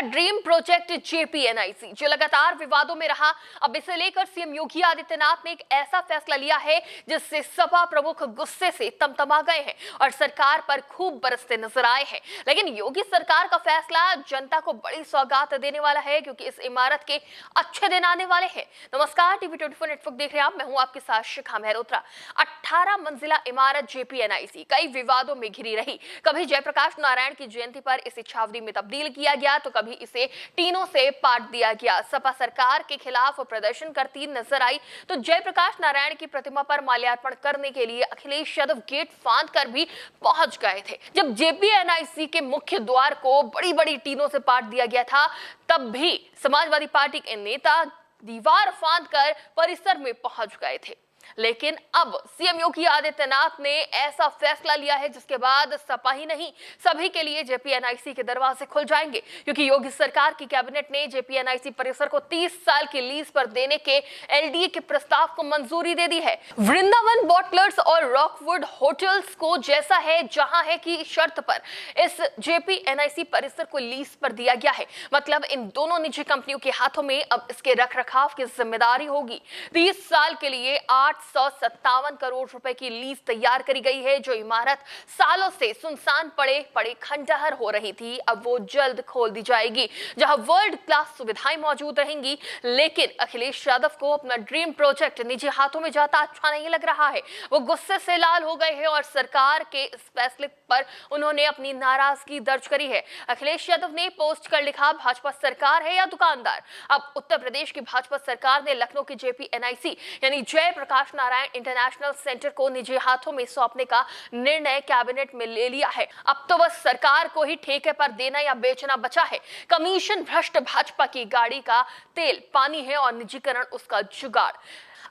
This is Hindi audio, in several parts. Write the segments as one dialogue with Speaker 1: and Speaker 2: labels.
Speaker 1: ड्रीम प्रोजेक्ट जेपीएनआईसी जो लगातार विवादों में रहा, अब इसे लेकर सीएम योगी आदित्यनाथ ने एक ऐसा फैसला लिया है जिससे सपा प्रमुख गुस्से से तमतमा गए हैं और सरकार पर खूब बरसते नजर आए हैं। लेकिन योगी सरकार का फैसला जनता को बड़ी सौगात देने वाला है, क्योंकि इस इमारत के अच्छे दिन आने वाले हैं। नमस्कार, टीवी 24 नेटवर्क देख रहे हैं आप, मैं हूं आपके साथ शिखा मेहरोत्रा। 18 मंजिला इमारत जेपीएनआईसी कई विवादों में घिरी रही। कभी जयप्रकाश नारायण की जयंती पर इसे छावनी में तब्दील किया गया, तो कभी इसे टीनों से पाट दिया गया। सपा सरकार के खिलाफ प्रदर्शन करती नजर आई तो जयप्रकाश नारायण की प्रतिमा पर माल्यार्पण करने के लिए अखिलेश यादव गेट फांद कर भी पहुंच गए थे। जब जेपीएनआईसी के मुख्य द्वार को बड़ी बड़ी टीनों से पाट दिया गया था, तब भी समाजवादी पार्टी के नेता दीवार फांद कर परिसर में पहुंच गए थे। लेकिन अब सीएम योगी आदित्यनाथ ने ऐसा फैसला लिया है जिसके बाद सपा ही नहीं, सभी के लिए जेपीएनआईसी के दरवाजे खुल जाएंगे, क्योंकि योगी सरकार की कैबिनेट ने जेपीएनआईसी परिसर को 30 साल की लीज पर देने के एलडीए के प्रस्ताव को मंजूरी दे दी है। वृंदावन बॉटलर्स और रॉकवुड होटल्स को जैसा है जहां है की शर्त पर इस जेपीएनआईसी परिसर को लीज पर दिया गया है। मतलब इन दोनों निजी कंपनियों के हाथों में अब इसके रखरखाव की जिम्मेदारी होगी। 30 साल के लिए 857 करोड़ रुपए की लीज तैयार करी गई है। जो इमारत सालों से सुनसान पड़े खंडहर हो रही थी, अब वो जल्द खोल दी जाएगी, जहां वर्ल्ड क्लास सुविधाएं मौजूद रहेंगी। लेकिन अखिलेश यादव को अपना ड्रीम प्रोजेक्ट निजी हाथों में जाता अच्छा नहीं लग रहा है। वो गुस्से से लाल हो गए हैं और सरकार के इस फैसले पर उन्होंने अपनी नाराजगी दर्ज करी है। अखिलेश यादव ने पोस्ट कर लिखा, भाजपा सरकार है या दुकानदार। अब उत्तर प्रदेश की भाजपा सरकार ने लखनऊ के जेपीएनआईसी यानी जयप्रकाश नारायण इंटरनेशनल सेंटर को निजी हाथों में सौंपने का निर्णय कैबिनेट में ले लिया है। अब तो बस सरकार को ही ठेके पर देना या बेचना बचा है। कमीशन भ्रष्ट भाजपा की गाड़ी का तेल पानी है और निजीकरण उसका जुगाड़।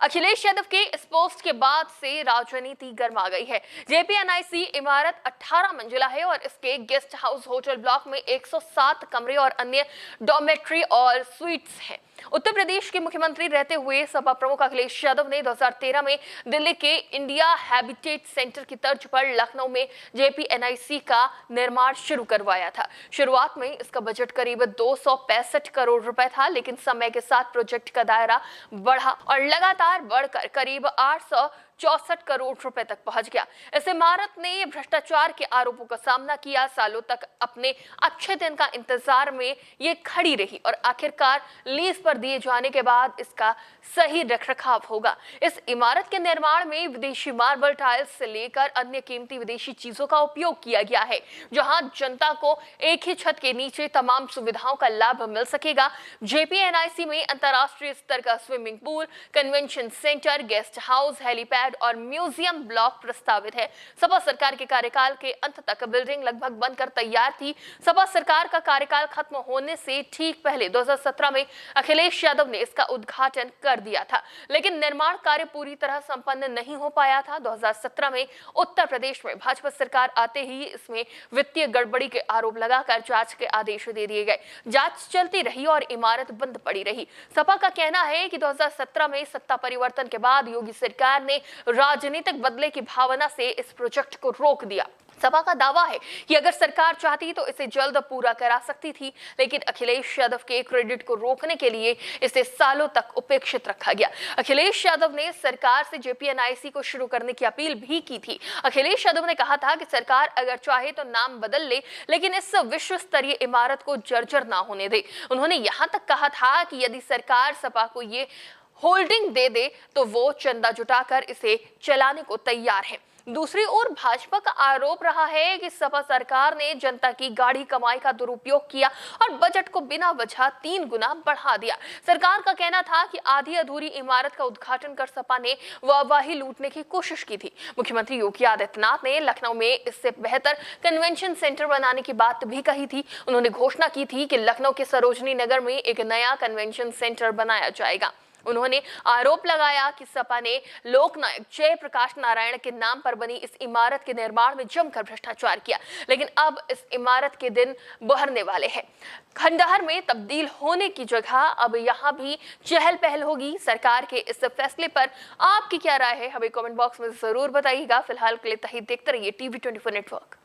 Speaker 1: अखिलेश यादव के इस पोस्ट के बाद से राजनीति गर्मा गई है। जेपीएनआईसी इमारत 18 मंजिला है और इसके गेस्ट हाउस होटल ब्लॉक में 107 कमरे और अन्य डॉर्मेट्री और स्वीट्स हैं। उत्तर प्रदेश के मुख्यमंत्री रहते हुए सपा प्रमुख अखिलेश यादव ने 2013 में दिल्ली के इंडिया हैबिटेट सेंटर की तर्ज पर लखनऊ में जेपीएनआईसी का निर्माण शुरू करवाया था। शुरुआत में इसका बजट करीब 265 करोड़ रुपए था, लेकिन समय के साथ प्रोजेक्ट का दायरा बढ़ा और लगातार बढ़कर करीब 864 करोड़ रुपए तक पहुंच गया। इस इमारत ने भ्रष्टाचार के आरोपों का सामना किया। सालों तक अपने अच्छे दिन का इंतजार में ये खड़ी रही और आखिरकार लीज पर दिए जाने के बाद इसका सही रखरखाव होगा। इस इमारत के निर्माण में विदेशी मार्बल टाइल्स से लेकर अन्य कीमती विदेशी चीजों का उपयोग किया गया है, जहां जनता को एक ही छत के नीचे तमाम सुविधाओं का लाभ मिल सकेगा। जेपीएनआईसी में अंतर्राष्ट्रीय स्तर का swimming pool, convention centre, guest house, helipad और म्यूजियम ब्लॉक प्रस्तावित है। सपा सरकार के कार्यकाल के अंत तक बिल्डिंग लगभग बनकर तैयार थी। सपा सरकार का कार्यकाल खत्म होने से ठीक पहले 2017 में अखिलेश यादव ने इसका उद्घाटन कर दिया था, लेकिन निर्माण कार्य पूरी तरह संपन्न नहीं हो पाया था। 2017 में उत्तर प्रदेश में भाजपा सरकार आते ही इसमें वित्तीय गड़बड़ी के आरोप लगाकर जांच के आदेश दे दिए गए। जांच चलती रही और इमारत बंद पड़ी रही। सपा का कहना है कि 2017 में सत्ता परिवर्तन के बाद योगी सरकार ने राजनीतिक बदले की भावना से इस प्रोजेक्ट को रोक दिया। सपा का दावा है कि अगर सरकार चाहती तो इसे जल्द पूरा करा सकती थी, लेकिन अखिलेश यादव के क्रेडिट को रोकने के लिए इसे सालों तक उपेक्षित रखा गया। अखिलेश यादव ने सरकार से जेपीएनआईसी को शुरू करने की अपील भी की थी। अखिलेश यादव ने कहा था कि सरकार अगर चाहे तो नाम बदल ले, लेकिन इस विश्व स्तरीय इमारत को जर्जर ना होने दे। उन्होंने यहां तक कहा था कि यदि सरकार सपा को ये होल्डिंग दे दे तो वो चंदा जुटाकर इसे चलाने को तैयार है। दूसरी ओर भाजपा का आरोप रहा है कि सपा सरकार ने जनता की गाढ़ी कमाई का दुरुपयोग किया और बजट को बिना वजह 3 गुना बढ़ा दिया। सरकार का कहना था कि आधी अधूरी इमारत का उद्घाटन कर सपा ने वाहवाही लूटने की कोशिश की थी। मुख्यमंत्री योगी आदित्यनाथ ने लखनऊ में इससे बेहतर कन्वेंशन सेंटर बनाने की बात भी कही थी। उन्होंने घोषणा की थी कि लखनऊ के सरोजनी नगर में एक नया कन्वेंशन सेंटर बनाया जाएगा। उन्होंने आरोप लगाया कि सपा ने लोकनायक जयप्रकाश नारायण के नाम पर बनी इस इमारत के निर्माण में जमकर भ्रष्टाचार किया, लेकिन अब इस इमारत के दिन बहरने वाले हैं। खंडहर में तब्दील होने की जगह अब यहां भी चहल पहल होगी। सरकार के इस फैसले पर आपकी क्या राय है, हमें कमेंट बॉक्स में जरूर बताइएगा। फिलहाल के लिए देखते रहिए टीवी 24 नेटवर्क।